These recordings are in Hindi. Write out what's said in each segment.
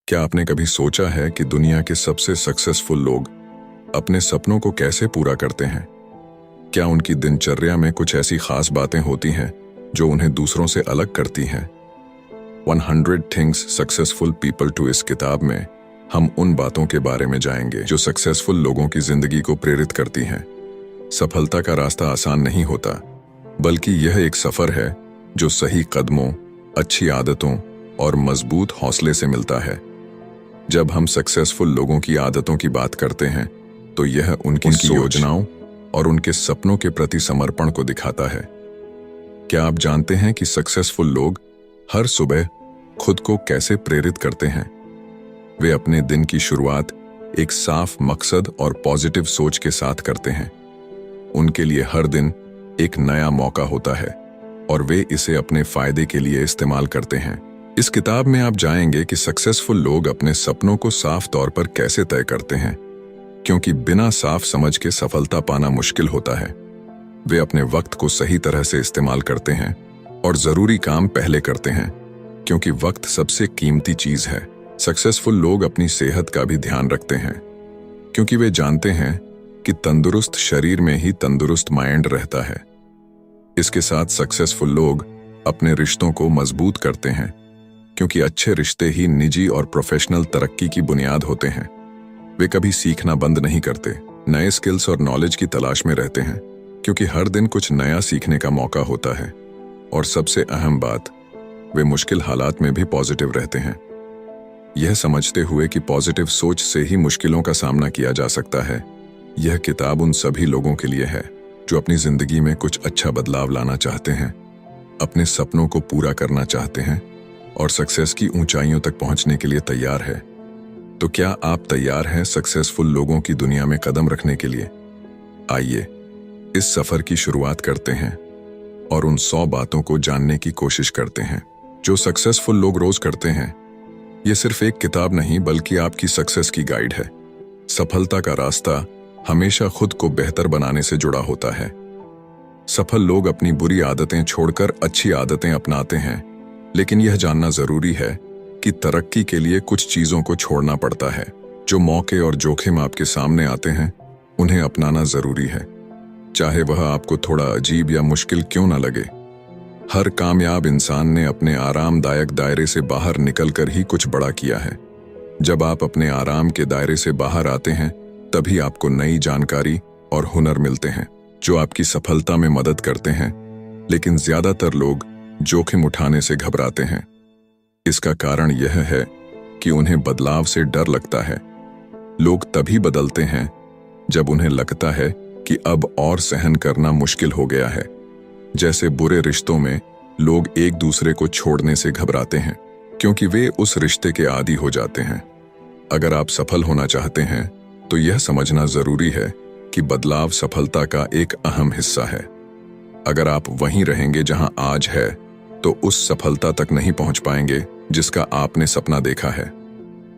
क्या आपने कभी सोचा है कि दुनिया के सबसे सक्सेसफुल लोग अपने सपनों को कैसे पूरा करते हैं? क्या उनकी दिनचर्या में कुछ ऐसी खास बातें होती हैं जो उन्हें दूसरों से अलग करती हैं? 100 थिंग्स सक्सेसफुल पीपल टू इस किताब में हम उन बातों के बारे में जाएंगे जो सक्सेसफुल लोगों की जिंदगी को प्रेरित करती हैं। सफलता का रास्ता आसान नहीं होता, बल्कि यह एक सफर है जो सही कदमों, अच्छी आदतों और मजबूत हौसले से मिलता है। जब हम सक्सेसफुल लोगों की आदतों की बात करते हैं तो यह उनकी योजनाओं और उनके सपनों के प्रति समर्पण को दिखाता है। क्या आप जानते हैं कि सक्सेसफुल लोग हर सुबह खुद को कैसे प्रेरित करते हैं? वे अपने दिन की शुरुआत एक साफ मकसद और पॉजिटिव सोच के साथ करते हैं। उनके लिए हर दिन एक नया मौका होता है और वे इसे अपने फायदे के लिए इस्तेमाल करते हैं। इस किताब में आप जानेंगे कि सक्सेसफुल लोग अपने सपनों को साफ तौर पर कैसे तय करते हैं, क्योंकि बिना साफ समझ के सफलता पाना मुश्किल होता है। वे अपने वक्त को सही तरह से इस्तेमाल करते हैं और जरूरी काम पहले करते हैं, क्योंकि वक्त सबसे कीमती चीज है। सक्सेसफुल लोग अपनी सेहत का भी ध्यान रखते हैं, क्योंकि वे जानते हैं कि तंदुरुस्त शरीर में ही तंदुरुस्त माइंड रहता है। इसके साथ सक्सेसफुल लोग अपने रिश्तों को मजबूत करते हैं, क्योंकि अच्छे रिश्ते ही निजी और प्रोफेशनल तरक्की की बुनियाद होते हैं। वे कभी सीखना बंद नहीं करते, नए स्किल्स और नॉलेज की तलाश में रहते हैं, क्योंकि हर दिन कुछ नया सीखने का मौका होता है। और सबसे अहम बात, वे मुश्किल हालात में भी पॉजिटिव रहते हैं, यह समझते हुए कि पॉजिटिव सोच से ही मुश्किलों का सामना किया जा सकता है। यह किताब उन सभी लोगों के लिए है जो अपनी जिंदगी में कुछ अच्छा बदलाव लाना चाहते हैं, अपने सपनों को पूरा करना चाहते हैं और सक्सेस की ऊंचाइयों तक पहुंचने के लिए तैयार है। तो क्या आप तैयार हैं सक्सेसफुल लोगों की दुनिया में कदम रखने के लिए? आइए इस सफर की शुरुआत करते हैं और उन 100 बातों को जानने की कोशिश करते हैं जो सक्सेसफुल लोग रोज करते हैं। यह सिर्फ एक किताब नहीं, बल्कि आपकी सक्सेस की गाइड है। सफलता का रास्ता हमेशा खुद को बेहतर बनाने से जुड़ा होता है। सफल लोग अपनी बुरी आदतें छोड़कर अच्छी आदतें अपनाते हैं, लेकिन यह जानना जरूरी है कि तरक्की के लिए कुछ चीजों को छोड़ना पड़ता है। जो मौके और जोखिम आपके सामने आते हैं, उन्हें अपनाना जरूरी है, चाहे वह आपको थोड़ा अजीब या मुश्किल क्यों न लगे। हर कामयाब इंसान ने अपने आरामदायक दायरे से बाहर निकलकर ही कुछ बड़ा किया है। जब आप अपने आराम के दायरे से बाहर आते हैं, तभी आपको नई जानकारी और हुनर मिलते हैं जो आपकी सफलता में मदद करते हैं। लेकिन ज्यादातर लोग जोखिम उठाने से घबराते हैं। इसका कारण यह है कि उन्हें बदलाव से डर लगता है। लोग तभी बदलते हैं जब उन्हें लगता है कि अब और सहन करना मुश्किल हो गया है। जैसे बुरे रिश्तों में लोग एक दूसरे को छोड़ने से घबराते हैं, क्योंकि वे उस रिश्ते के आदी हो जाते हैं। अगर आप सफल होना चाहते हैं तो यह समझना जरूरी है कि बदलाव सफलता का एक अहम हिस्सा है। अगर आप वहीं रहेंगे जहां आज है, तो उस सफलता तक नहीं पहुंच पाएंगे जिसका आपने सपना देखा है।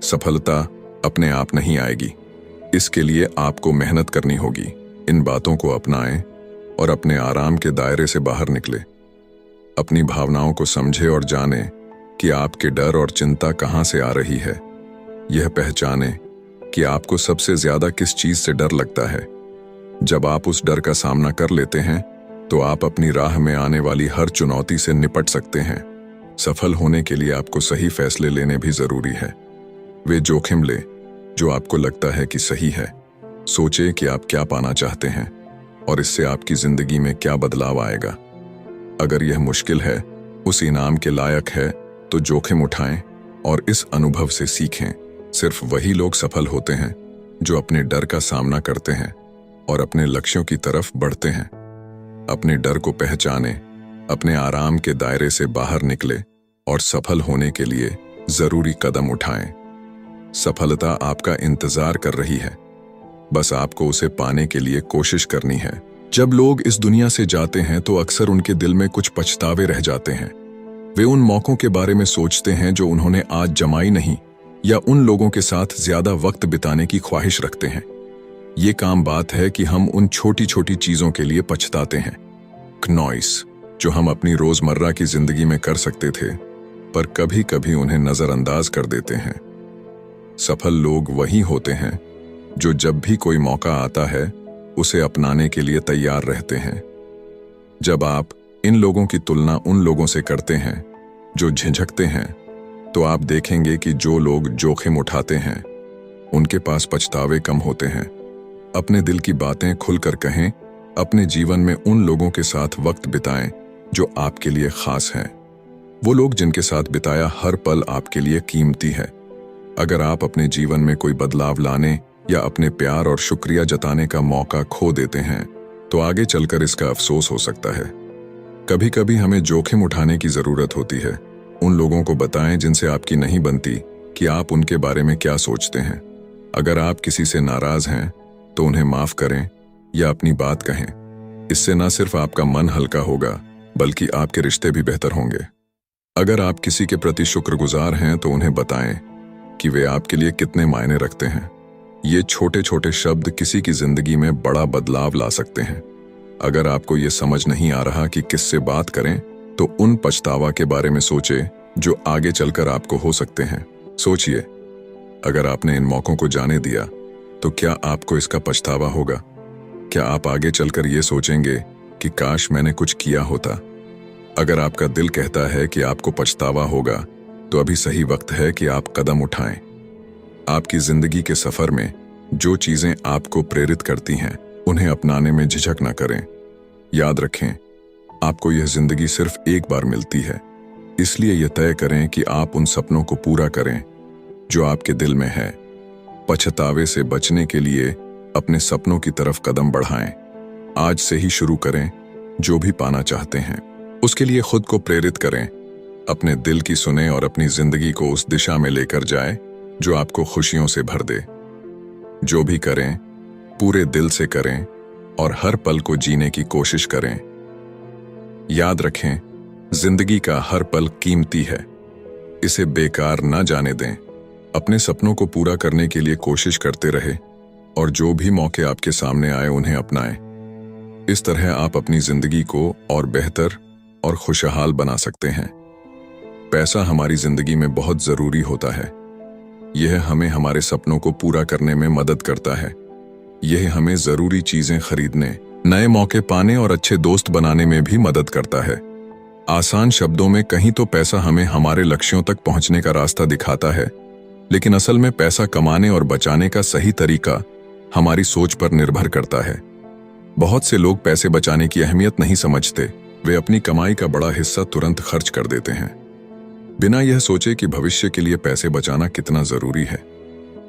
सफलता अपने आप नहीं आएगी, इसके लिए आपको मेहनत करनी होगी। इन बातों को अपनाएं और अपने आराम के दायरे से बाहर निकले। अपनी भावनाओं को समझें और जानें कि आपके डर और चिंता कहां से आ रही है। यह पहचानें कि आपको सबसे ज्यादा किस चीज से डर लगता है। जब आप उस डर का सामना कर लेते हैं, तो आप अपनी राह में आने वाली हर चुनौती से निपट सकते हैं। सफल होने के लिए आपको सही फैसले लेने भी जरूरी है। वे जोखिम ले जो आपको लगता है कि सही है। सोचें कि आप क्या पाना चाहते हैं और इससे आपकी जिंदगी में क्या बदलाव आएगा। अगर यह मुश्किल है, उस इनाम के लायक है, तो जोखिम उठाएं और इस अनुभव से सीखें। सिर्फ वही लोग सफल होते हैं जो अपने डर का सामना करते हैं और अपने लक्ष्यों की तरफ बढ़ते हैं। अपने डर को पहचानें, अपने आराम के दायरे से बाहर निकले और सफल होने के लिए जरूरी कदम उठाएं। सफलता आपका इंतजार कर रही है, बस आपको उसे पाने के लिए कोशिश करनी है। जब लोग इस दुनिया से जाते हैं तो अक्सर उनके दिल में कुछ पछतावे रह जाते हैं। वे उन मौकों के बारे में सोचते हैं जो उन्होंने आज जमाई नहीं, या उन लोगों के साथ ज्यादा वक्त बिताने की ख्वाहिश रखते हैं। ये काम बात है कि हम उन छोटी छोटी चीजों के लिए पछताते हैं। नॉइस जो हम अपनी रोजमर्रा की जिंदगी में कर सकते थे, पर कभी कभी उन्हें नजरअंदाज कर देते हैं। सफल लोग वही होते हैं जो जब भी कोई मौका आता है उसे अपनाने के लिए तैयार रहते हैं। जब आप इन लोगों की तुलना उन लोगों से करते हैं जो झिझकते हैं, तो आप देखेंगे कि जो लोग जोखिम उठाते हैं उनके पास पछतावे कम होते हैं। अपने दिल की बातें खुलकर कहें, अपने जीवन में उन लोगों के साथ वक्त बिताएं जो आपके लिए खास हैं। वो लोग जिनके साथ बिताया हर पल आपके लिए कीमती है। अगर आप अपने जीवन में कोई बदलाव लाने या अपने प्यार और शुक्रिया जताने का मौका खो देते हैं, तो आगे चलकर इसका अफसोस हो सकता है। कभी कभी हमें जोखिम उठाने की जरूरत होती है। उन लोगों को बताएं जिनसे आपकी नहीं बनती कि आप उनके बारे में क्या सोचते हैं। अगर आप किसी से नाराज हैं तो उन्हें माफ करें या अपनी बात कहें। इससे न सिर्फ आपका मन हल्का होगा बल्कि आपके रिश्ते भी बेहतर होंगे। अगर आप किसी के प्रति शुक्रगुजार हैं तो उन्हें बताएं कि वे आपके लिए कितने मायने रखते हैं। ये छोटे छोटे शब्द किसी की जिंदगी में बड़ा बदलाव ला सकते हैं। अगर आपको ये समझ नहीं आ रहा कि किससे बात करें, तो उन पछतावा के बारे में सोचें जो आगे चलकर आपको हो सकते हैं। सोचिए, अगर आपने इन मौकों को जाने दिया तो क्या आपको इसका पछतावा होगा? क्या आप आगे चलकर ये सोचेंगे कि काश मैंने कुछ किया होता? अगर आपका दिल कहता है कि आपको पछतावा होगा, तो अभी सही वक्त है कि आप कदम उठाएं। आपकी जिंदगी के सफर में जो चीजें आपको प्रेरित करती हैं, उन्हें अपनाने में झिझक न करें। याद रखें, आपको यह जिंदगी सिर्फ एक बार मिलती है, इसलिए यह तय करें कि आप उन सपनों को पूरा करें जो आपके दिल में है। पछतावे से बचने के लिए अपने सपनों की तरफ कदम बढ़ाएं। आज से ही शुरू करें। जो भी पाना चाहते हैं उसके लिए खुद को प्रेरित करें। अपने दिल की सुने और अपनी जिंदगी को उस दिशा में लेकर जाएं जो आपको खुशियों से भर दे। जो भी करें पूरे दिल से करें और हर पल को जीने की कोशिश करें। याद रखें, जिंदगी का हर पल कीमती है, इसे बेकार ना जाने दें। अपने सपनों को पूरा करने के लिए कोशिश करते रहे और जो भी मौके आपके सामने आए उन्हें अपनाएं। इस तरह आप अपनी जिंदगी को और बेहतर और खुशहाल बना सकते हैं। पैसा हमारी जिंदगी में बहुत जरूरी होता है। यह हमें हमारे सपनों को पूरा करने में मदद करता है। यह हमें जरूरी चीजें खरीदने, नए मौके पाने और अच्छे दोस्त बनाने में भी मदद करता है। आसान शब्दों में कहीं तो पैसा हमें हमारे लक्ष्यों तक पहुंचने का रास्ता दिखाता है, लेकिन असल में पैसा कमाने और बचाने का सही तरीका हमारी सोच पर निर्भर करता है। बहुत से लोग पैसे बचाने की अहमियत नहीं समझते। वे अपनी कमाई का बड़ा हिस्सा तुरंत खर्च कर देते हैं, बिना यह सोचे कि भविष्य के लिए पैसे बचाना कितना जरूरी है।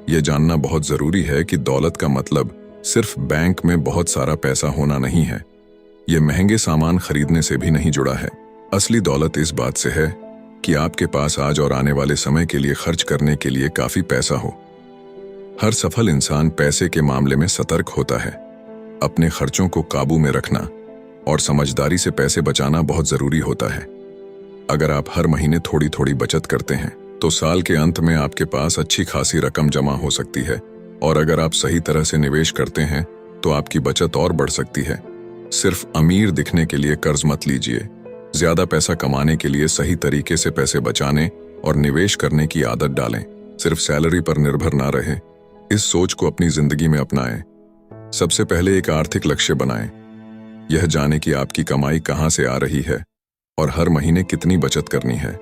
यह जानना बहुत जरूरी है कि दौलत का मतलब सिर्फ बैंक में बहुत सारा पैसा होना नहीं है। यह महंगे सामान खरीदने से भी नहीं जुड़ा है। असली दौलत इस बात से है कि आपके पास आज और आने वाले समय के लिए खर्च करने के लिए काफी पैसा हो। हर सफल इंसान पैसे के मामले में सतर्क होता है। अपने खर्चों को काबू में रखना और समझदारी से पैसे बचाना बहुत जरूरी होता है। अगर आप हर महीने थोड़ी थोड़ी बचत करते हैं तो साल के अंत में आपके पास अच्छी खासी रकम जमा हो सकती है, और अगर आप सही तरह से निवेश करते हैं तो आपकी बचत और बढ़ सकती है। सिर्फ अमीर दिखने के लिए कर्ज मत लीजिए। ज्यादा पैसा कमाने के लिए सही तरीके से पैसे बचाने और निवेश करने की आदत डालें। सिर्फ सैलरी पर निर्भर ना रहें। इस सोच को अपनी जिंदगी में अपनाएं। सबसे पहले एक आर्थिक लक्ष्य बनाएं। यह जाने कि आपकी कमाई कहां से आ रही है और हर महीने कितनी बचत करनी है।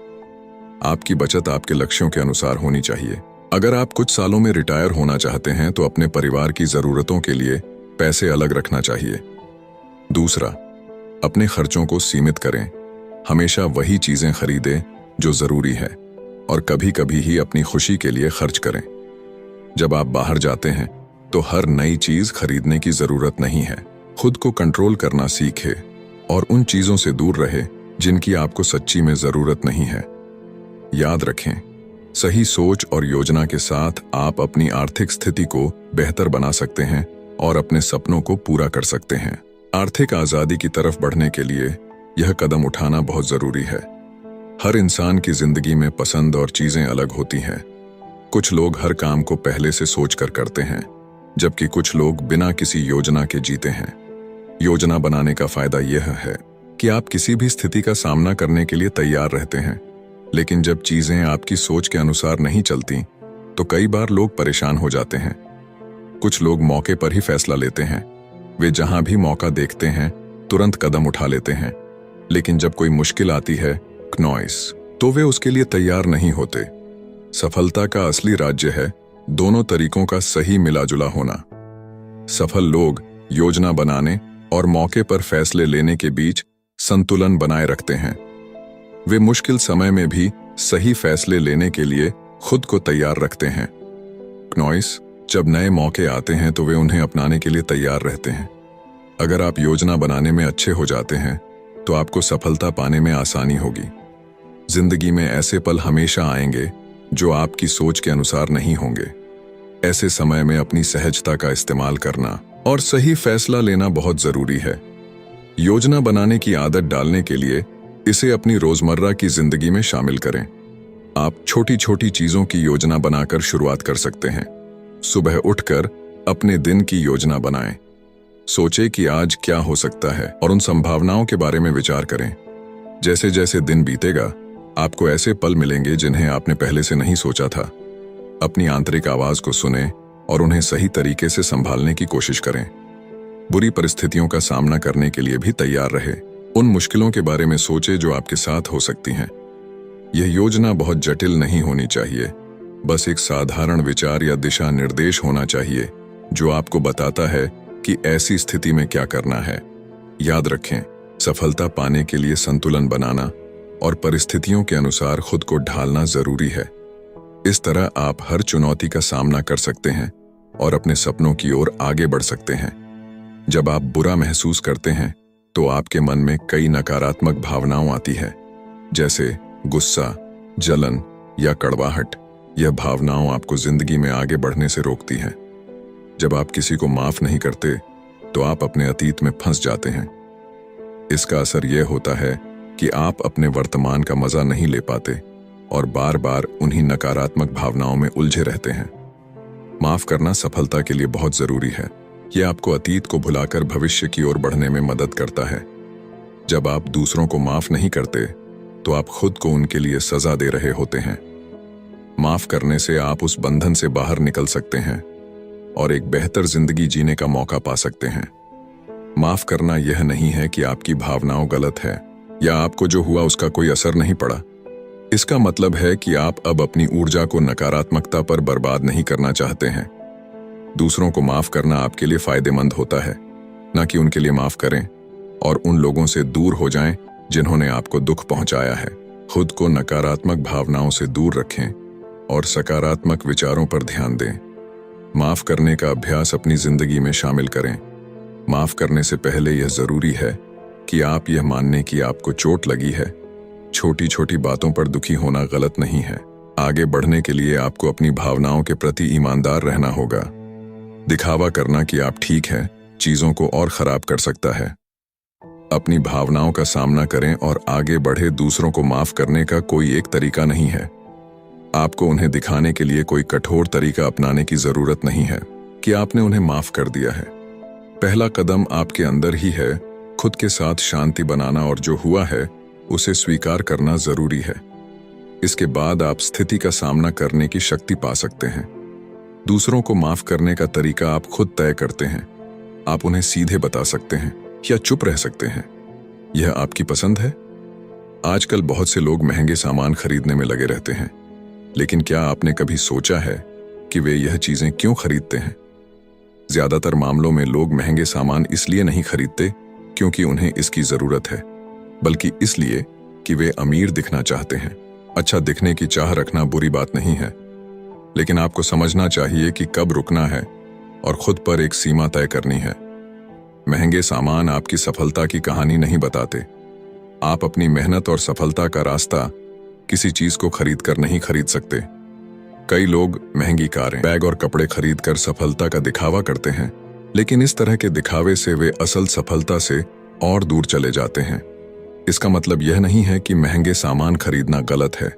आपकी बचत आपके लक्ष्यों के अनुसार होनी चाहिए। अगर आप कुछ सालों में रिटायर होना चाहते हैं तो अपने परिवार की जरूरतों के लिए पैसे अलग रखना चाहिए। दूसरा, अपने खर्चों को सीमित करें। हमेशा वही चीजें खरीदें जो जरूरी है और कभी कभी ही अपनी खुशी के लिए खर्च करें। जब आप बाहर जाते हैं तो हर नई चीज खरीदने की जरूरत नहीं है। खुद को कंट्रोल करना सीखें और उन चीजों से दूर रहे जिनकी आपको सच्ची में जरूरत नहीं है। याद रखें, सही सोच और योजना के साथ आप अपनी आर्थिक स्थिति को बेहतर बना सकते हैं और अपने सपनों को पूरा कर सकते हैं। आर्थिक आजादी की तरफ बढ़ने के लिए यह कदम उठाना बहुत जरूरी है। हर इंसान की जिंदगी में पसंद और चीजें अलग होती हैं। कुछ लोग हर काम को पहले से सोचकर करते हैं, जबकि कुछ लोग बिना किसी योजना के जीते हैं। योजना बनाने का फायदा यह है कि आप किसी भी स्थिति का सामना करने के लिए तैयार रहते हैं, लेकिन जब चीजें आपकी सोच के अनुसार नहीं चलती तो कई बार लोग परेशान हो जाते हैं। कुछ लोग मौके पर ही फैसला लेते हैं। वे जहां भी मौका देखते हैं तुरंत कदम उठा लेते हैं, लेकिन जब कोई मुश्किल आती है तो वे उसके लिए तैयार नहीं होते। सफलता का असली राज्य है दोनों तरीकों का सही मिलाजुला होना। सफल लोग योजना बनाने और मौके पर फैसले लेने के बीच संतुलन बनाए रखते हैं। वे मुश्किल समय में भी सही फैसले लेने के लिए खुद को तैयार रखते हैं। जब नए मौके आते हैं तो वे उन्हें अपनाने के लिए तैयार रहते हैं। अगर आप योजना बनाने में अच्छे हो जाते हैं तो आपको सफलता पाने में आसानी होगी। जिंदगी में ऐसे पल हमेशा आएंगे जो आपकी सोच के अनुसार नहीं होंगे। ऐसे समय में अपनी सहजता का इस्तेमाल करना और सही फैसला लेना बहुत जरूरी है। योजना बनाने की आदत डालने के लिए इसे अपनी रोजमर्रा की जिंदगी में शामिल करें। आप छोटी छोटी चीजों की योजना बनाकर शुरुआत कर सकते हैं। सुबह उठकर अपने दिन की योजना बनाएं। सोचें कि आज क्या हो सकता है और उन संभावनाओं के बारे में विचार करें। जैसे जैसे दिन बीतेगा आपको ऐसे पल मिलेंगे जिन्हें आपने पहले से नहीं सोचा था। अपनी आंतरिक आवाज को सुनें और उन्हें सही तरीके से संभालने की कोशिश करें। बुरी परिस्थितियों का सामना करने के लिए भी तैयार रहे। उन मुश्किलों के बारे में सोचें जो आपके साथ हो सकती हैं। यह योजना बहुत जटिल नहीं होनी चाहिए, बस एक साधारण विचार या दिशा निर्देश होना चाहिए जो आपको बताता है कि ऐसी स्थिति में क्या करना है। याद रखें, सफलता पाने के लिए संतुलन बनाना और परिस्थितियों के अनुसार खुद को ढालना जरूरी है। इस तरह आप हर चुनौती का सामना कर सकते हैं और अपने सपनों की ओर आगे बढ़ सकते हैं। जब आप बुरा महसूस करते हैं तो आपके मन में कई नकारात्मक भावनाएं आती है, जैसे गुस्सा, जलन या कड़वाहट। यह भावनाएं आपको जिंदगी में आगे बढ़ने से रोकती हैं। जब आप किसी को माफ नहीं करते तो आप अपने अतीत में फंस जाते हैं। इसका असर यह होता है कि आप अपने वर्तमान का मजा नहीं ले पाते और बार बार उन्हीं नकारात्मक भावनाओं में उलझे रहते हैं। माफ करना सफलता के लिए बहुत जरूरी है। यह आपको अतीत को भुलाकर भविष्य की ओर बढ़ने में मदद करता है। जब आप दूसरों को माफ नहीं करते तो आप खुद को उनके लिए सजा दे रहे होते हैं। माफ करने से आप उस बंधन से बाहर निकल सकते हैं और एक बेहतर जिंदगी जीने का मौका पा सकते हैं। माफ करना यह नहीं है कि आपकी भावनाएं गलत है या आपको जो हुआ उसका कोई असर नहीं पड़ा। इसका मतलब है कि आप अब अपनी ऊर्जा को नकारात्मकता पर बर्बाद नहीं करना चाहते हैं। दूसरों को माफ करना आपके लिए फायदेमंद होता है, न कि उनके लिए माफ करें और उन लोगों से दूर हो जाएं जिन्होंने आपको दुख पहुंचाया है। खुद को नकारात्मक भावनाओं से दूर रखें और सकारात्मक विचारों पर ध्यान दें। माफ करने का अभ्यास अपनी जिंदगी में शामिल करें। माफ करने से पहले यह जरूरी है कि आप यह मानने की आपको चोट लगी है। छोटी छोटी बातों पर दुखी होना गलत नहीं है। आगे बढ़ने के लिए आपको अपनी भावनाओं के प्रति ईमानदार रहना होगा। दिखावा करना कि आप ठीक हैं चीजों को और खराब कर सकता है। अपनी भावनाओं का सामना करें और आगे बढ़े। दूसरों को माफ करने का कोई एक तरीका नहीं है। आपको उन्हें दिखाने के लिए कोई कठोर तरीका अपनाने की जरूरत नहीं है कि आपने उन्हें माफ कर दिया है। पहला कदम आपके अंदर ही है। खुद के साथ शांति बनाना और जो हुआ है उसे स्वीकार करना जरूरी है। इसके बाद आप स्थिति का सामना करने की शक्ति पा सकते हैं। दूसरों को माफ करने का तरीका आप खुद तय करते हैं। आप उन्हें सीधे बता सकते हैं या चुप रह सकते हैं। यह आपकी पसंद है। आजकल बहुत से लोग महंगे सामान खरीदने में लगे रहते हैं, लेकिन क्या आपने कभी सोचा है कि वे यह चीजें क्यों खरीदते हैं? ज्यादातर मामलों में लोग महंगे सामान इसलिए नहीं खरीदते क्योंकि उन्हें इसकी जरूरत है, बल्कि इसलिए कि वे अमीर दिखना चाहते हैं। अच्छा दिखने की चाह रखना बुरी बात नहीं है, लेकिन आपको समझना चाहिए कि कब रुकना है और खुद पर एक सीमा तय करनी है। महंगे सामान आपकी सफलता की कहानी नहीं बताते। आप अपनी मेहनत और सफलता का रास्ता किसी चीज को खरीद कर नहीं खरीद सकते। कई लोग महंगी कारें, बैग और कपड़े खरीद कर सफलता का दिखावा करते हैं, लेकिन इस तरह के दिखावे से वे असल सफलता से और दूर चले जाते हैं। इसका मतलब यह नहीं है कि महंगे सामान खरीदना गलत है।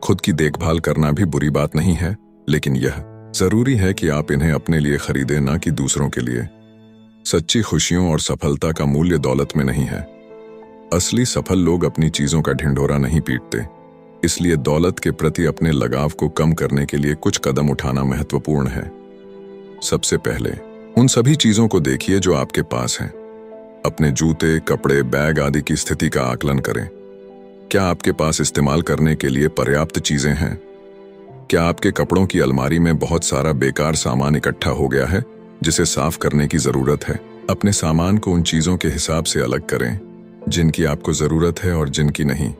खुद की देखभाल करना भी बुरी बात नहीं है, लेकिन यह जरूरी है कि आप इन्हें अपने लिए खरीदें, ना कि दूसरों के लिए। सच्ची खुशियों और सफलता का मूल्य दौलत में नहीं है। असली सफल लोग अपनी चीजों का ढिंढोरा नहीं पीटते, इसलिए दौलत के प्रति अपने लगाव को कम करने के लिए कुछ कदम उठाना महत्वपूर्ण है। सबसे पहले उन सभी चीजों को देखिए जो आपके पास हैं। अपने जूते, कपड़े, बैग आदि की स्थिति का आकलन करें। क्या आपके पास इस्तेमाल करने के लिए पर्याप्त चीजें हैं? क्या आपके कपड़ों की अलमारी में बहुत सारा बेकार सामान इकट्ठा हो गया है जिसे साफ करने की जरूरत है? अपने सामान को उन चीजों के हिसाब से अलग करें जिनकी आपको जरूरत है और जिनकी नहीं।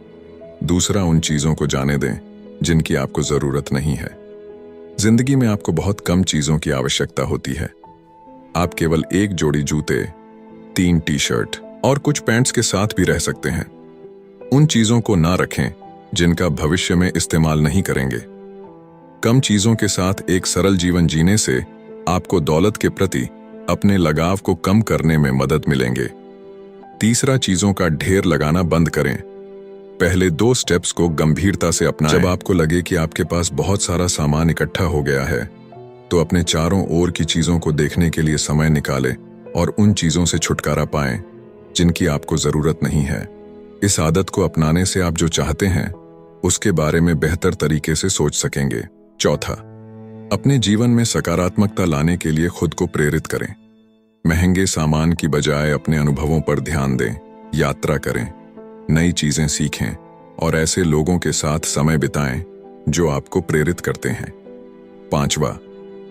दूसरा, उन चीजों को जाने दें जिनकी आपको जरूरत नहीं है। जिंदगी में आपको बहुत कम चीजों की आवश्यकता होती है। आप केवल एक जोड़ी जूते, 3 टी-शर्ट और कुछ पैंट्स के साथ भी रह सकते हैं। उन चीजों को ना रखें जिनका भविष्य में इस्तेमाल नहीं करेंगे। कम चीजों के साथ एक सरल जीवन जीने से आपको दौलत के प्रति अपने लगाव को कम करने में मदद मिलेंगे। तीसरा, चीजों का ढेर लगाना बंद करें। पहले 2 स्टेप्स को गंभीरता से अपनाएं। जब आपको लगे कि आपके पास बहुत सारा सामान इकट्ठा हो गया है, तो अपने चारों ओर की चीजों को देखने के लिए समय निकालें और उन चीजों से छुटकारा पाएं जिनकी आपको जरूरत नहीं है। इस आदत को अपनाने से आप जो चाहते हैं उसके बारे में बेहतर तरीके से सोच सकेंगे। चौथा, अपने जीवन में सकारात्मकता लाने के लिए खुद को प्रेरित करें। महंगे सामान की बजाय अपने अनुभवों पर ध्यान दें, यात्रा करें, नई चीजें सीखें और ऐसे लोगों के साथ समय बिताएं जो आपको प्रेरित करते हैं। पांचवा,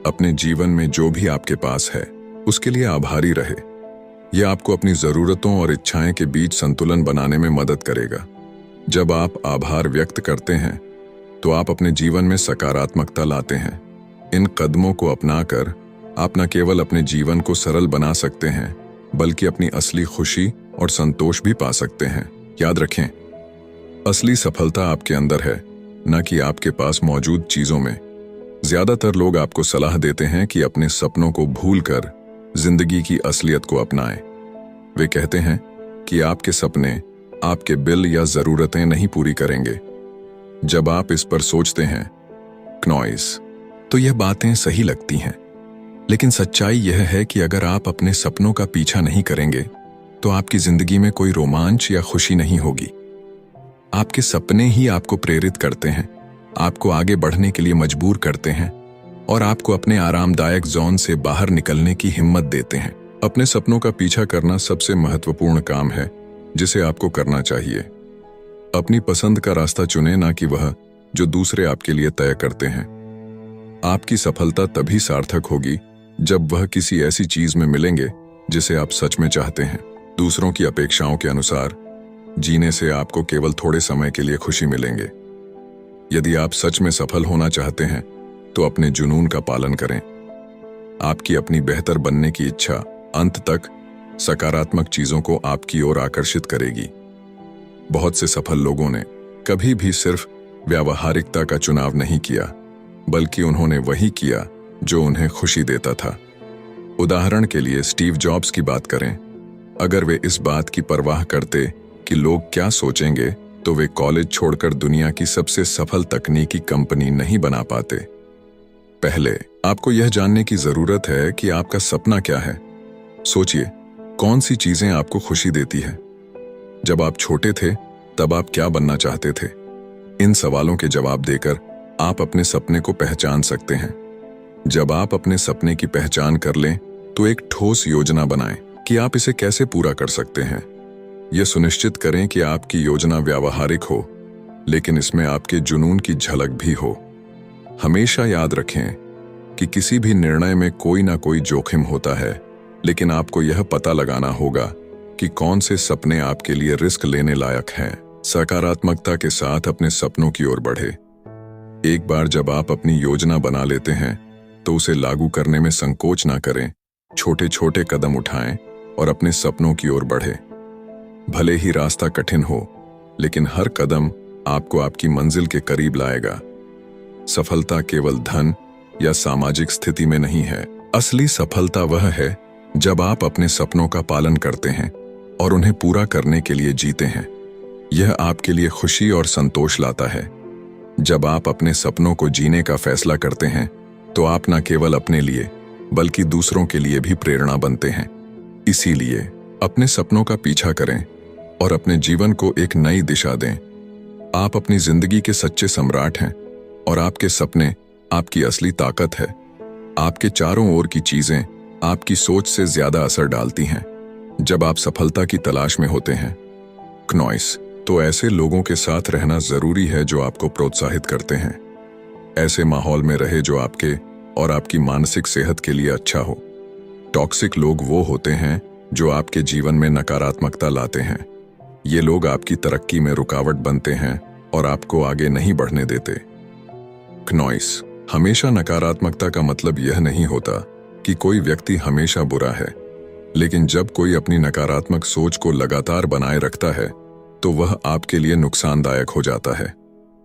अपने जीवन में जो भी आपके पास है उसके लिए आभारी रहे। यह आपको अपनी जरूरतों और इच्छाएं के बीच संतुलन बनाने में मदद करेगा। जब आप आभार व्यक्त करते हैं तो आप अपने जीवन में सकारात्मकता लाते हैं। इन कदमों को अपनाकर आप न केवल अपने जीवन को सरल बना सकते हैं बल्कि अपनी असली खुशी और संतोष भी पा सकते हैं। याद रखें, असली सफलता आपके अंदर है, न कि आपके पास मौजूद चीजों में। ज्यादातर लोग आपको सलाह देते हैं कि अपने सपनों को भूलकर जिंदगी की असलियत को अपनाएं। वे कहते हैं कि आपके सपने आपके बिल या जरूरतें नहीं पूरी करेंगे। जब आप इस पर सोचते हैं नॉइस, तो यह बातें सही लगती हैं, लेकिन सच्चाई यह है कि अगर आप अपने सपनों का पीछा नहीं करेंगे तो आपकी जिंदगी में कोई रोमांच या खुशी नहीं होगी। आपके सपने ही आपको प्रेरित करते हैं, आपको आगे बढ़ने के लिए मजबूर करते हैं और आपको अपने आरामदायक जोन से बाहर निकलने की हिम्मत देते हैं। अपने सपनों का पीछा करना सबसे महत्वपूर्ण काम है जिसे आपको करना चाहिए। अपनी पसंद का रास्ता चुनें, ना कि वह जो दूसरे आपके लिए तय करते हैं। आपकी सफलता तभी सार्थक होगी जब वह किसी ऐसी चीज में मिलेंगे जिसे आप सच में चाहते हैं। दूसरों की अपेक्षाओं के अनुसार जीने से आपको केवल थोड़े समय के लिए खुशी मिलेंगे। यदि आप सच में सफल होना चाहते हैं तो अपने जुनून का पालन करें। आपकी अपनी बेहतर बनने की इच्छा अंत तक सकारात्मक चीजों को आपकी ओर आकर्षित करेगी। बहुत से सफल लोगों ने कभी भी सिर्फ व्यावहारिकता का चुनाव नहीं किया, बल्कि उन्होंने वही किया जो उन्हें खुशी देता था। उदाहरण के लिए स्टीव जॉब्स की बात करें। अगर वे इस बात की परवाह करते कि लोग क्या सोचेंगे, तो वे कॉलेज छोड़कर दुनिया की सबसे सफल तकनीकी कंपनी नहीं बना पाते। पहले आपको यह जानने की जरूरत है कि आपका सपना क्या है। सोचिए, कौन सी चीजें आपको खुशी देती है? जब आप छोटे थे तब आप क्या बनना चाहते थे? इन सवालों के जवाब देकर आप अपने सपने को पहचान सकते हैं। जब आप अपने सपने की पहचान कर लें तो एक ठोस योजना बनाएं कि आप इसे कैसे पूरा कर सकते हैं। यह सुनिश्चित करें कि आपकी योजना व्यावहारिक हो, लेकिन इसमें आपके जुनून की झलक भी हो। हमेशा याद रखें कि किसी भी निर्णय में कोई ना कोई जोखिम होता है, लेकिन आपको यह पता लगाना होगा कि कौन से सपने आपके लिए रिस्क लेने लायक हैं। सकारात्मकता के साथ अपने सपनों की ओर बढ़े। एक बार जब आप अपनी योजना बना लेते हैं तो उसे लागू करने में संकोच ना करें। छोटे छोटे कदम उठाएं और अपने सपनों की ओर बढ़े। भले ही रास्ता कठिन हो, लेकिन हर कदम आपको आपकी मंजिल के करीब लाएगा। सफलता केवल धन या सामाजिक स्थिति में नहीं है। असली सफलता वह है जब आप अपने सपनों का पालन करते हैं और उन्हें पूरा करने के लिए जीते हैं। यह आपके लिए खुशी और संतोष लाता है। जब आप अपने सपनों को जीने का फैसला करते हैं तो आप न केवल अपने लिए बल्कि दूसरों के लिए भी प्रेरणा बनते हैं। इसीलिए अपने सपनों का पीछा करें और अपने जीवन को एक नई दिशा दें। आप अपनी जिंदगी के सच्चे सम्राट हैं और आपके सपने आपकी असली ताकत है। आपके चारों ओर की चीजें आपकी सोच से ज्यादा असर डालती हैं जब आप सफलता की तलाश में होते हैं। क्नॉइस, तो ऐसे लोगों के साथ रहना जरूरी है जो आपको प्रोत्साहित करते हैं। ऐसे माहौल में रहे जो आपके और आपकी मानसिक सेहत के लिए अच्छा हो। टॉक्सिक लोग वो होते हैं जो आपके जीवन में नकारात्मकता लाते हैं। ये लोग आपकी तरक्की में रुकावट बनते हैं और आपको आगे नहीं बढ़ने देते। क्नॉइस, हमेशा नकारात्मकता का मतलब यह नहीं होता कि कोई व्यक्ति हमेशा बुरा है, लेकिन जब कोई अपनी नकारात्मक सोच को लगातार बनाए रखता है तो वह आपके लिए नुकसानदायक हो जाता है।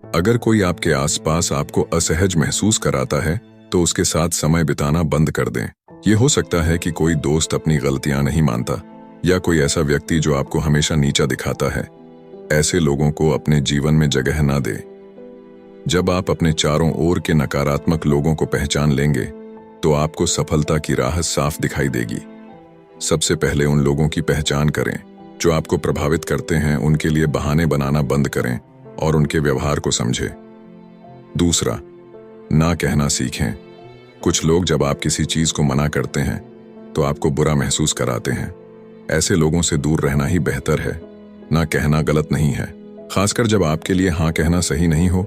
अगर कोई आपके आसपास आपको असहज महसूस कराता है तो उसके साथ समय बिताना बंद कर दें। यह हो सकता है कि कोई दोस्त अपनी गलतियां नहीं मानता या कोई ऐसा व्यक्ति जो आपको हमेशा नीचा दिखाता है। ऐसे लोगों को अपने जीवन में जगह ना दे। जब आप अपने चारों ओर के नकारात्मक लोगों को पहचान लेंगे तो आपको सफलता की राह साफ दिखाई देगी। सबसे पहले उन लोगों की पहचान करें जो आपको प्रभावित करते हैं। उनके लिए बहाने बनाना बंद करें और उनके व्यवहार को समझें। दूसरा, ना कहना सीखें। कुछ लोग जब आप किसी चीज को मना करते हैं तो आपको बुरा महसूस कराते हैं। ऐसे लोगों से दूर रहना ही बेहतर है। ना कहना गलत नहीं है, खासकर जब आपके लिए हाँ कहना सही नहीं हो।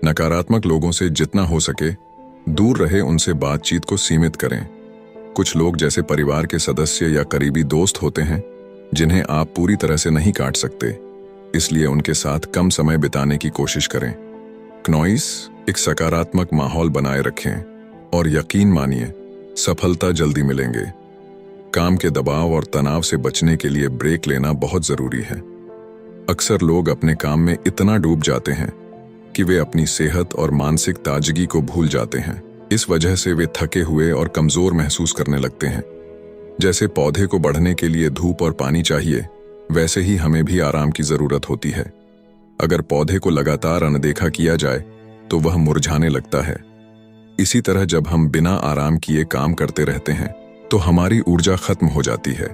नकारात्मक लोगों से जितना हो सके दूर रहे, उनसे बातचीत को सीमित करें। कुछ लोग जैसे परिवार के सदस्य या करीबी दोस्त होते हैं जिन्हें आप पूरी तरह से नहीं काट सकते, इसलिए उनके साथ कम समय बिताने की कोशिश करें। क्नॉइस, एक सकारात्मक माहौल बनाए रखें और यकीन मानिए सफलता जल्दी मिलेंगे। काम के दबाव और तनाव से बचने के लिए ब्रेक लेना बहुत जरूरी है। अक्सर लोग अपने काम में इतना डूब जाते हैं कि वे अपनी सेहत और मानसिक ताजगी को भूल जाते हैं। इस वजह से वे थके हुए और कमजोर महसूस करने लगते हैं। जैसे पौधे को बढ़ने के लिए धूप और पानी चाहिए, वैसे ही हमें भी आराम की जरूरत होती है। अगर पौधे को लगातार अनदेखा किया जाए तो वह मुरझाने लगता है। इसी तरह जब हम बिना आराम किए काम करते रहते हैं तो हमारी ऊर्जा खत्म हो जाती है।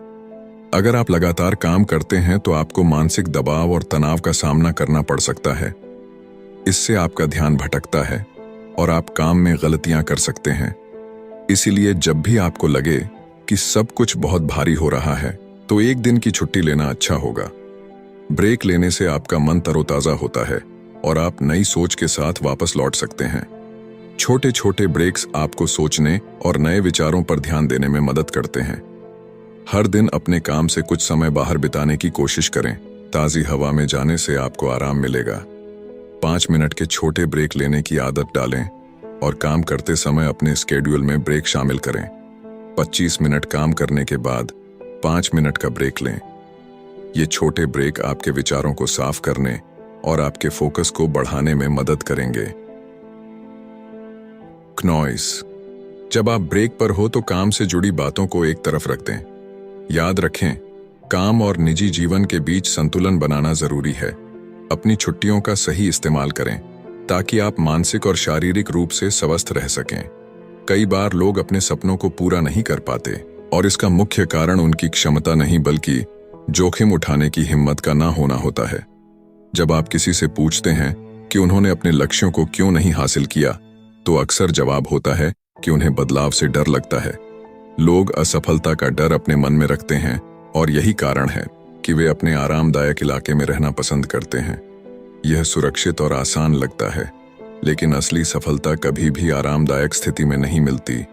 अगर आप लगातार काम करते हैं तो आपको मानसिक दबाव और तनाव का सामना करना पड़ सकता है। इससे आपका ध्यान भटकता है और आप काम में गलतियां कर सकते हैं। इसीलिए जब भी आपको लगे कि सब कुछ बहुत भारी हो रहा है तो एक दिन की छुट्टी लेना अच्छा होगा। ब्रेक लेने से आपका मन तरोताजा होता है और आप नई सोच के साथ वापस लौट सकते हैं। छोटे छोटे ब्रेक्स आपको सोचने और नए विचारों पर ध्यान देने में मदद करते हैं। हर दिन अपने काम से कुछ समय बाहर बिताने की कोशिश करें। ताज़ी हवा में जाने से आपको आराम मिलेगा। 5 मिनट के छोटे ब्रेक लेने की आदत डालें और काम करते समय अपने स्केड्यूल में ब्रेक शामिल करें। 25 मिनट काम करने के बाद 5 मिनट का ब्रेक लें। ये छोटे ब्रेक आपके विचारों को साफ करने और आपके फोकस को बढ़ाने में मदद करेंगे। क्नॉइस, जब आप ब्रेक पर हो तो काम से जुड़ी बातों को एक तरफ रख दें। याद रखें, काम और निजी जीवन के बीच संतुलन बनाना जरूरी है। अपनी छुट्टियों का सही इस्तेमाल करें ताकि आप मानसिक और शारीरिक रूप से स्वस्थ रह सकें। कई बार लोग अपने सपनों को पूरा नहीं कर पाते और इसका मुख्य कारण उनकी क्षमता नहीं बल्कि जोखिम उठाने की हिम्मत का ना होना होता है। जब आप किसी से पूछते हैं कि उन्होंने अपने लक्ष्यों को क्यों नहीं हासिल किया तो अक्सर जवाब होता है कि उन्हें बदलाव से डर लगता है। लोग असफलता का डर अपने मन में रखते हैं और यही कारण है कि वे अपने आरामदायक इलाके में रहना पसंद करते हैं। यह सुरक्षित और आसान लगता है, लेकिन असली सफलता कभी भी आरामदायक स्थिति में नहीं मिलती।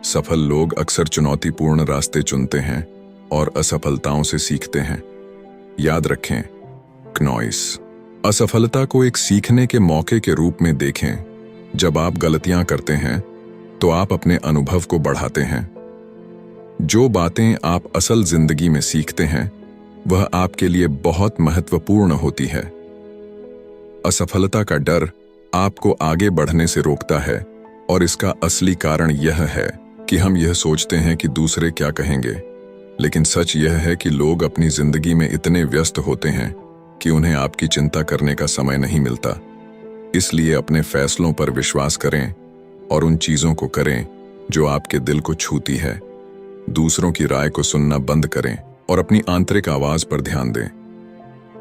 सफल लोग अक्सर चुनौतीपूर्ण रास्ते चुनते हैं और असफलताओं से सीखते हैं। याद रखें, क्नॉइस, असफलता को एक सीखने के मौके के रूप में देखें। जब आप गलतियां करते हैं तो आप अपने अनुभव को बढ़ाते हैं। जो बातें आप असल जिंदगी में सीखते हैं वह आपके लिए बहुत महत्वपूर्ण होती है। असफलता का डर आपको आगे बढ़ने से रोकता है और इसका असली कारण यह है कि हम यह सोचते हैं कि दूसरे क्या कहेंगे, लेकिन सच यह है कि लोग अपनी जिंदगी में इतने व्यस्त होते हैं कि उन्हें आपकी चिंता करने का समय नहीं मिलता। इसलिए अपने फैसलों पर विश्वास करें और उन चीजों को करें जो आपके दिल को छूती है। दूसरों की राय को सुनना बंद करें और अपनी आंतरिक आवाज पर ध्यान दें।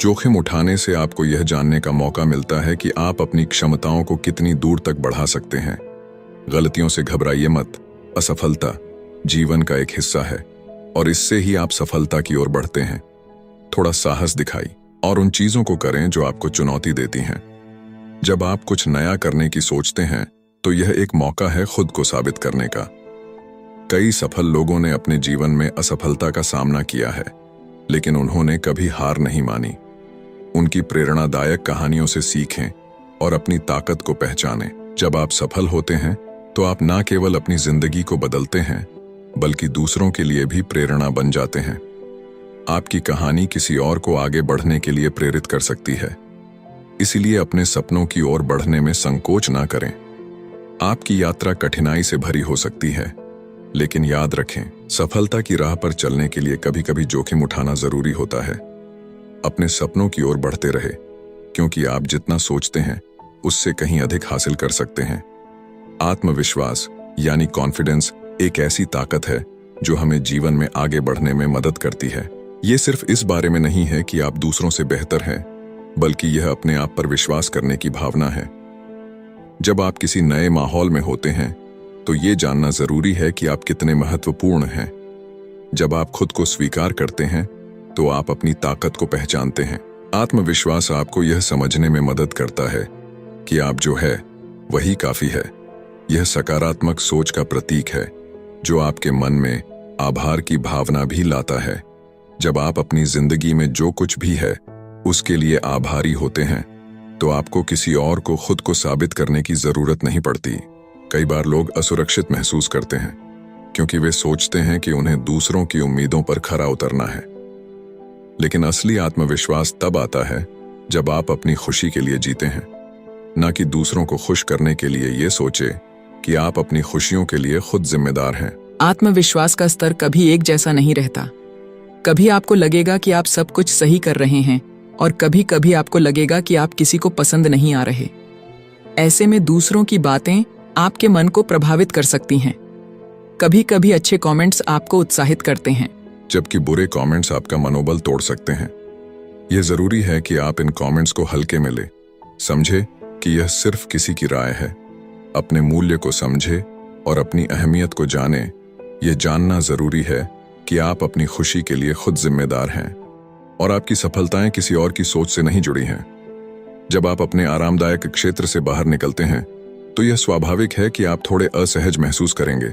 जोखिम उठाने से आपको यह जानने का मौका मिलता है कि आप अपनी क्षमताओं को कितनी दूर तक बढ़ा सकते हैं। गलतियों से घबराइए मत। असफलता जीवन का एक हिस्सा है और इससे ही आप सफलता की ओर बढ़ते हैं। थोड़ा साहस दिखाई और उन चीजों को करें जो आपको चुनौती देती हैं। जब आप कुछ नया करने की सोचते हैं तो यह एक मौका है खुद को साबित करने का। कई सफल लोगों ने अपने जीवन में असफलता का सामना किया है, लेकिन उन्होंने कभी हार नहीं मानी। उनकी प्रेरणादायक कहानियों से सीखें और अपनी ताकत को पहचानें। जब आप सफल होते हैं तो आप ना केवल अपनी जिंदगी को बदलते हैं, बल्कि दूसरों के लिए भी प्रेरणा बन जाते हैं। आपकी कहानी किसी और को आगे बढ़ने के लिए प्रेरित कर सकती है। इसीलिए अपने सपनों की ओर बढ़ने में संकोच ना करें। आपकी यात्रा कठिनाई से भरी हो सकती है, लेकिन याद रखें, सफलता की राह पर चलने के लिए कभी कभी जोखिम उठाना जरूरी होता है। अपने सपनों की ओर बढ़ते रहे, क्योंकि आप जितना सोचते हैं उससे कहीं अधिक हासिल कर सकते हैं। आत्मविश्वास यानी कॉन्फिडेंस एक ऐसी ताकत है जो हमें जीवन में आगे बढ़ने में मदद करती है। ये सिर्फ इस बारे में नहीं है कि आप दूसरों से बेहतर हैं, बल्कि यह अपने आप पर विश्वास करने की भावना है। जब आप किसी नए माहौल में होते हैं तो ये जानना जरूरी है कि आप कितने महत्वपूर्ण हैं। जब आप खुद को स्वीकार करते हैं तो आप अपनी ताकत को पहचानते हैं। आत्मविश्वास आपको यह समझने में मदद करता है कि आप जो है वही काफी है। यह सकारात्मक सोच का प्रतीक है जो आपके मन में आभार की भावना भी लाता है। जब आप अपनी जिंदगी में जो कुछ भी है उसके लिए आभारी होते हैं तो आपको किसी और को खुद को साबित करने की जरूरत नहीं पड़ती। कई बार लोग असुरक्षित महसूस करते हैं क्योंकि वे सोचते हैं कि उन्हें दूसरों की उम्मीदों पर खरा उतरना है। लेकिन असली आत्मविश्वास तब आता है जब आप अपनी खुशी के लिए जीते हैं, न कि दूसरों को खुश करने के लिए। ये सोचे कि आप अपनी खुशियों के लिए खुद जिम्मेदार हैं। आत्मविश्वास का स्तर कभी एक जैसा नहीं रहता। कभी आपको लगेगा कि आप सब कुछ सही कर रहे हैं और कभी कभी आपको लगेगा कि आप किसी को पसंद नहीं आ रहे। ऐसे में दूसरों की बातें आपके मन को प्रभावित कर सकती हैं। कभी कभी अच्छे कमेंट्स आपको उत्साहित करते हैं, जबकि बुरे कमेंट्स आपका मनोबल तोड़ सकते हैं। यह जरूरी है कि आप इन कमेंट्स को हल्के में लें। समझे कि यह सिर्फ किसी की राय है। अपने मूल्य को समझे और अपनी अहमियत को जाने। यह जानना जरूरी है कि आप अपनी खुशी के लिए खुद जिम्मेदार हैं और आपकी सफलताएं किसी और की सोच से नहीं जुड़ी हैं। जब आप अपने आरामदायक क्षेत्र से बाहर निकलते हैं तो यह स्वाभाविक है कि आप थोड़े असहज महसूस करेंगे,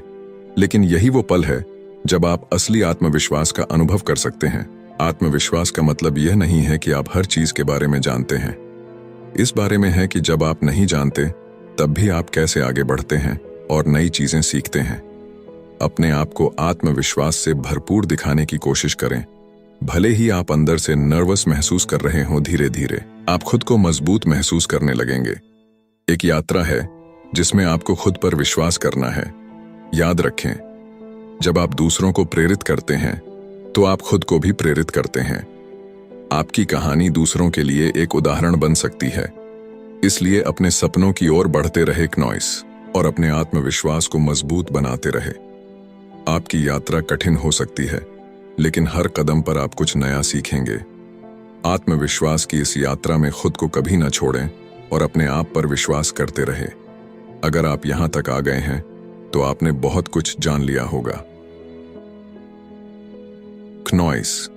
लेकिन यही वो पल है जब आप असली आत्मविश्वास का अनुभव कर सकते हैं। आत्मविश्वास का मतलब यह नहीं है कि आप हर चीज के बारे में जानते हैं। इस बारे में है कि जब आप नहीं जानते तब भी आप कैसे आगे बढ़ते हैं और नई चीजें सीखते हैं। अपने आप को आत्मविश्वास से भरपूर दिखाने की कोशिश करें। भले ही आप अंदर से नर्वस महसूस कर रहे हों, धीरे धीरे आप खुद को मजबूत महसूस करने लगेंगे। एक यात्रा है जिसमें आपको खुद पर विश्वास करना है। याद रखें, जब आप दूसरों को प्रेरित करते हैं तो आप खुद को भी प्रेरित करते हैं। आपकी कहानी दूसरों के लिए एक उदाहरण बन सकती है। इसलिए अपने सपनों की ओर बढ़ते रहे नॉइस और अपने आत्मविश्वास को मजबूत बनाते रहे। आपकी यात्रा कठिन हो सकती है, लेकिन हर कदम पर आप कुछ नया सीखेंगे। आत्मविश्वास की इस यात्रा में खुद को कभी न छोड़ें और अपने आप पर विश्वास करते रहे। अगर आप यहां तक आ गए हैं तो आपने बहुत कुछ जान लिया होगा। नॉइस